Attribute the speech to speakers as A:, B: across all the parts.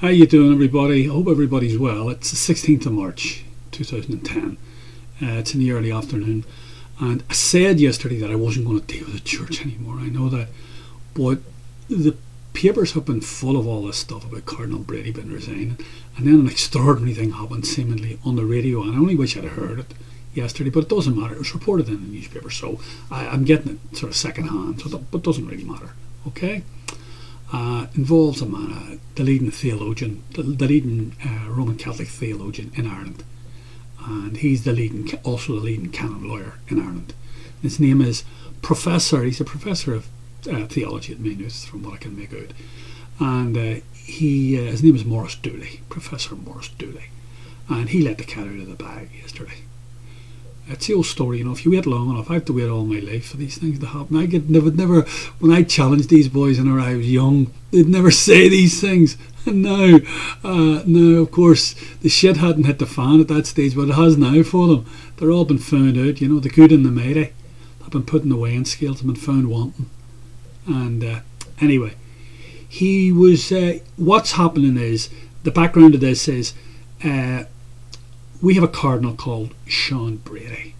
A: How you doing, everybody? I hope everybody's well. It's the 16th of March 2010. It's in the early afternoon, and I said yesterday that I wasn't going to deal with the church anymore. I know that, but the papers have been full of all this stuff about Cardinal Brady being resigning, and then an extraordinary thing happened seemingly on the radio, and I only wish I'd heard it yesterday, but it doesn't matter. It was reported in the newspaper, so I'm getting it sort of second hand, so but it doesn't really matter. Okay. Involves a man, the leading theologian, the leading Roman Catholic theologian in Ireland, and he's also the leading canon lawyer in Ireland. His name is He's a professor of theology at Maynooth, from what I can make out, and his name is Maurice Dooley, Professor Maurice Dooley, and he let the cat out of the bag yesterday. It's the old story, you know. If you wait long enough, I have to wait all my life for these things to happen. Never. When I challenged these boys when I was young, they'd never say these things. And now, of course, the shit hadn't hit the fan at that stage, but it has now for them. They're all been found out, you know. The good and the mighty have been put in the weighing scales, have been found wanting. And anyway, he was. What's happening is, the background of this is. We have a cardinal called Sean Brady,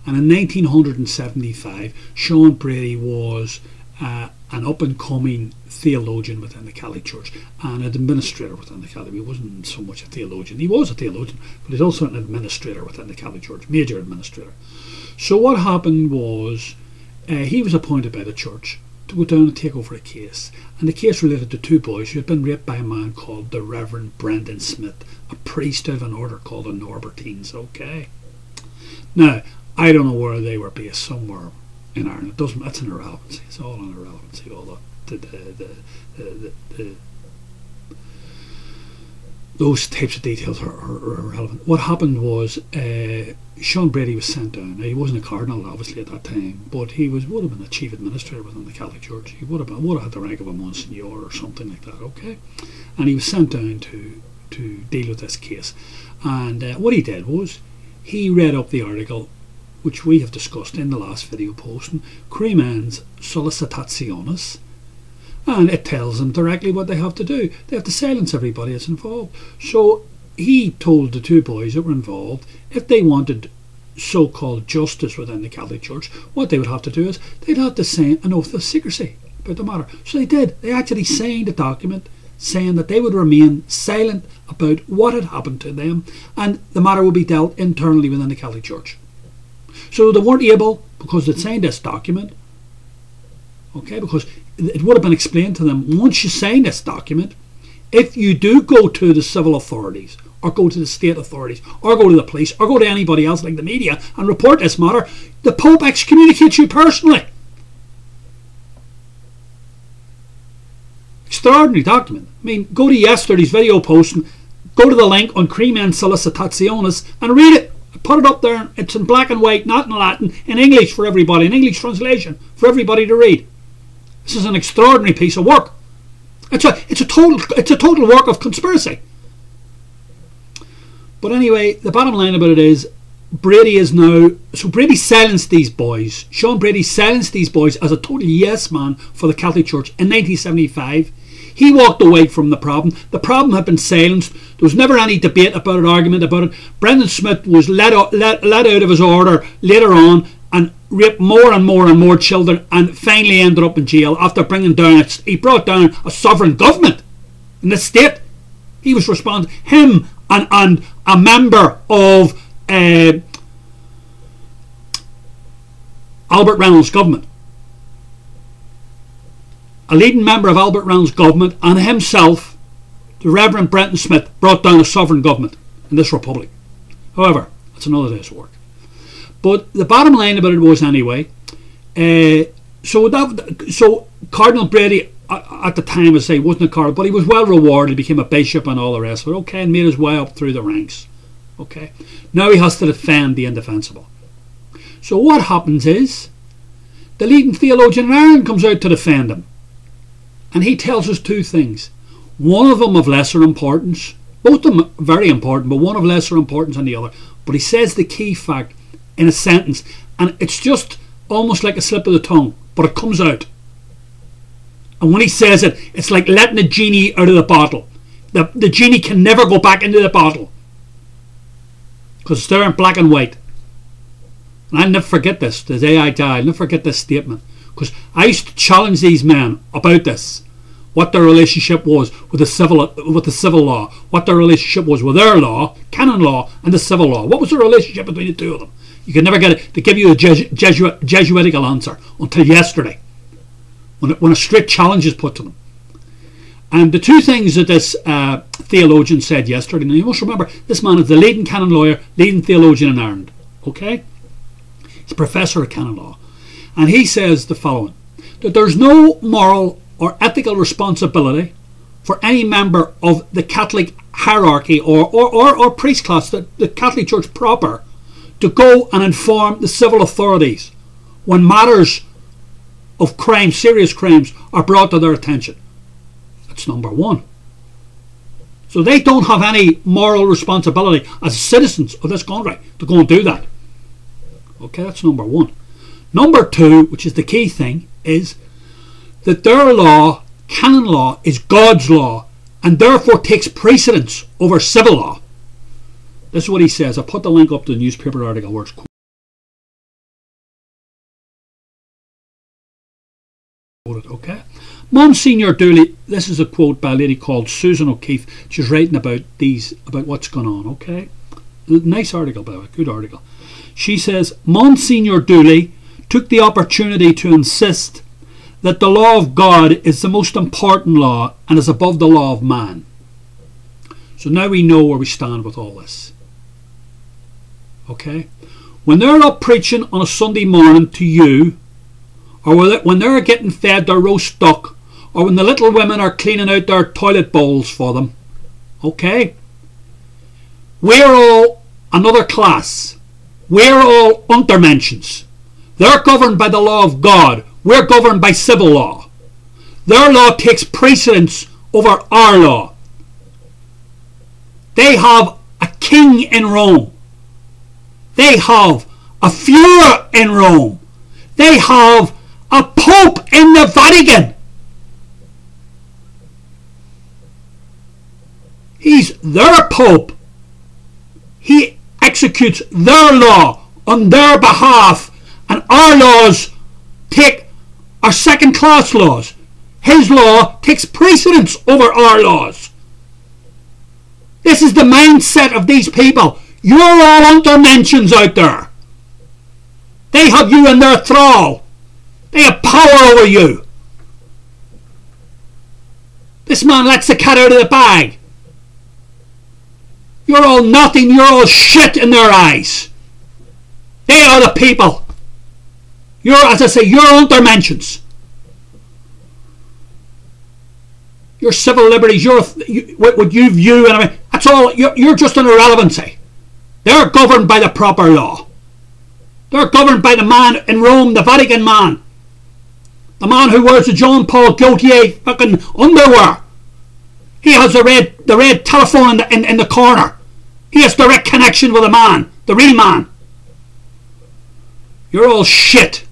A: and in 1975 Sean Brady was an up-and-coming theologian within the Catholic Church and an administrator within the Catholic. He wasn't so much a theologian. He was a theologian, but he's also an administrator within the Catholic Church, major administrator. So what happened was he was appointed by the church to go down and take over a case, and the case related to two boys who had been raped by a man called the Reverend Brendan Smith, a priest of an order called the Norbertines. Okay, now I don't know where they were based, somewhere in Ireland. It doesn't. That's an irrelevancy. It's all an irrelevancy. All those types of details are irrelevant. What happened was Sean Brady was sent down. Now, he wasn't a cardinal, obviously, at that time, but he would have been a chief administrator within the Catholic Church. He would have had the rank of a Monsignor or something like that. Okay, and he was sent down to deal with this case. And what he did was he read up the article, which we have discussed in the last video posting, CRIMEN's SOLLICITATIONIS. And it tells them directly what they have to do. They have to silence everybody that's involved. So he told the two boys that were involved, if they wanted so-called justice within the Catholic Church, what they would have to do is they'd have to sign an oath of secrecy about the matter. So they did. They actually signed a document saying that they would remain silent about what had happened to them, and the matter would be dealt internally within the Catholic Church. So they weren't able, because they'd signed this document, okay, because it would have been explained to them, once you sign this document, if you do go to the civil authorities or go to the state authorities or go to the police or go to anybody else like the media and report this matter, the Pope excommunicates you personally. Extraordinary document. I mean, go to yesterday's video post and go to the link on CRIMEN SOLLICITATIONIS and read it. Put it up there. It's in black and white, not in Latin, in English for everybody, in English translation for everybody to read. This is an extraordinary piece of work. It's a total work of conspiracy. But anyway, the bottom line about it is, Brady is now. So Brady silenced these boys. Sean Brady silenced these boys as a total yes man for the Catholic Church in 1975. He walked away from the problem. The problem had been silenced. There was never any debate about it, argument about it. Brendan Smith was let out of his order later on and raped more and more children, and finally ended up in jail after bringing down he brought down a sovereign government in the state. He was responsible, him and a member of Albert Reynolds' government, a leading member of Albert Reynolds' government, and himself, the Reverend Brendan Smith, brought down a sovereign government in this republic. However, that's another day's work. But the bottom line about it was, anyway, so Cardinal Brady at the time, I say, wasn't a cardinal, but he was well rewarded. He became a bishop and all the rest of it. Okay, and made his way up through the ranks. Okay, now he has to defend the indefensible. So what happens is, the leading theologian in Ireland comes out to defend him, and he tells us two things. One of them of lesser importance, both of them very important, but one of lesser importance than the other. But he says the key fact in a sentence, and it's just almost like a slip of the tongue, but it comes out. And when he says it, it's like letting the genie out of the bottle. The genie can never go back into the bottle, because it's there in black and white. And I'll never forget this. The day I die, I'll never forget this statement, because I used to challenge these men about this, what their relationship was with the civil law, what their relationship was with their law, canon law, and the civil law. What was the relationship between the two of them? You could never get it. They give you a Jesuitical answer until yesterday, when a straight challenge is put to them. And the two things that this theologian said yesterday, now you must remember, this man is the leading canon lawyer, leading theologian in Ireland. Okay? He's a professor of canon law. And he says the following, that there's no moral or ethical responsibility for any member of the Catholic hierarchy or priest class, the Catholic Church proper, to go and inform the civil authorities when matters of crime, serious crimes, are brought to their attention. That's number one. So they don't have any moral responsibility as citizens of this country to go and do that. Okay, that's number one. Number two, which is the key thing, is that their law, canon law, is God's law, and therefore takes precedence over civil law. This is what he says. I put the link up to the newspaper article where it's quoted. Okay. Monsignor Dooley, this is a quote by a lady called Susan O'Keefe. She's writing about what's going on. Okay. Nice article, by the way. Good article. She says, Monsignor Dooley took the opportunity to insist that the law of God is the most important law and is above the law of man. So now we know where we stand with all this. Okay? When they're up preaching on a Sunday morning to you, or when they're getting fed their roast duck, or when the little women are cleaning out their toilet bowls for them, okay? We're all another class. We're all untermentions. They're governed by the law of God. We're governed by civil law. Their law takes precedence over our law. They have a king in Rome. They have a FUHRER in Rome. They have a pope in the Vatican. He's their pope. He executes their law on their behalf, and our laws are second-class laws. His law takes precedence over our laws. This is the mindset of these people. You're all untermentions out there. They have you in their thrall. They have power over you. This man lets the cat out of the bag. You're all nothing. You're all shit in their eyes. They are the people. You're, as I say, you're untermentions. Your civil liberties, what you view, and I mean, that's all. You're just an irrelevancy. They're governed by the proper law. They're governed by the man in Rome, the Vatican man. The man who wears the John Paul Gaultier fucking underwear. He has the red telephone in the corner. He has direct connection with the man, the real man. You're all shit.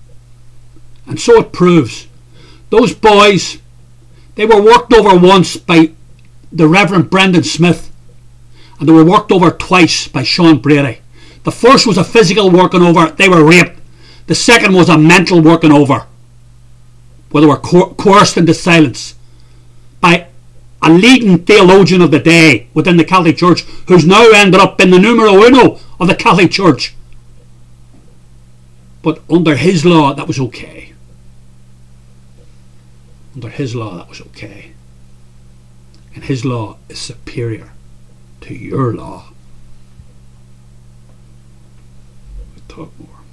A: And so it proves. Those boys, they were worked over once by the Reverend Brendan Smith, and they were worked over twice by Sean Brady. The first was a physical working over, they were raped. The second was a mental working over, where they were coerced into silence by a leading theologian of the day within the Catholic Church, who's now ended up in the numero uno of the Catholic Church. But under his law, that was okay. Under his law, that was okay. And his law is superior to your law. We'll talk more.